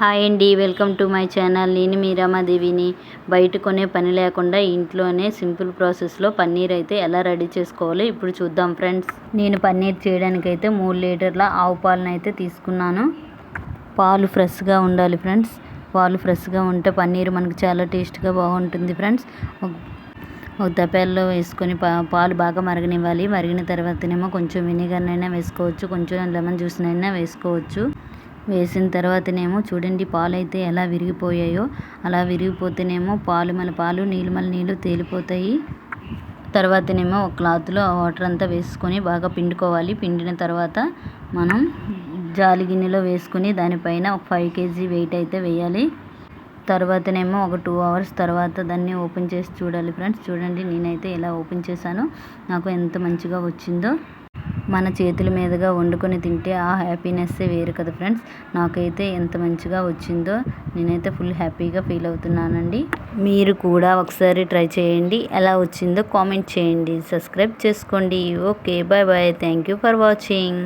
Hi అండి, welcome to my channel. నేను మీ రమాదేవిని. బయట కొనే పని లేకుండా ఇంట్లోనే సింపుల్ ప్రాసెస్లో పన్నీర్ అయితే ఎలా రెడీ చేసుకోవాలో ఇప్పుడు చూద్దాం ఫ్రెండ్స్. నేను పన్నీర్ చేయడానికైతే 3 లీటర్ల ఆవు పాలను అయితే తీసుకున్నాను. పాలు ఫ్రెష్గా ఉండాలి ఫ్రెండ్స్. పాలు ఫ్రెష్గా ఉంటే పన్నీర్ మనకు చాలా టేస్ట్గా బాగుంటుంది ఫ్రెండ్స్. ఒక తపాల్లో వేసుకొని పాలు బాగా మరగనివ్వాలి. మరిగిన తర్వాతనేమో కొంచెం వెనిగర్నైనా వేసుకోవచ్చు, కొంచెం లెమన్ జ్యూస్నైనా వేసుకోవచ్చు. వేసిన తర్వాతనేమో చూడండి పాలు అయితే ఎలా విరిగిపోయాయో. అలా విరిగిపోతేనేమో పాలు నీళ్ళు తేలిపోతాయి. తర్వాతనేమో ఒక క్లాత్లో ఆ వాటర్ అంతా వేసుకొని బాగా పిండుకోవాలి. పిండిన తర్వాత మనం జాలి గిన్నెలో వేసుకొని దానిపైన ఒక 5 kg వెయిట్ అయితే వేయాలి. తర్వాతనేమో ఒక 2 hours తర్వాత దాన్ని ఓపెన్ చేసి చూడాలి ఫ్రెండ్స్. చూడండి నేనైతే ఎలా ఓపెన్ చేశానో నాకు ఎంత మంచిగా వచ్చిందో. మన చేతుల మీదుగా వండుకొని తింటే ఆ హ్యాపీనెస్సే వేరు కదా ఫ్రెండ్స్. నాకైతే ఎంత మంచిగా వచ్చిందో నేనైతే ఫుల్ హ్యాపీగా ఫీల్ అవుతున్నానండి. మీరు కూడా ఒకసారి ట్రై చేయండి. ఎలా వచ్చిందో కామెంట్ చేయండి, సబ్స్క్రైబ్ చేసుకోండి. Okay, bye bye. Thank you for watching.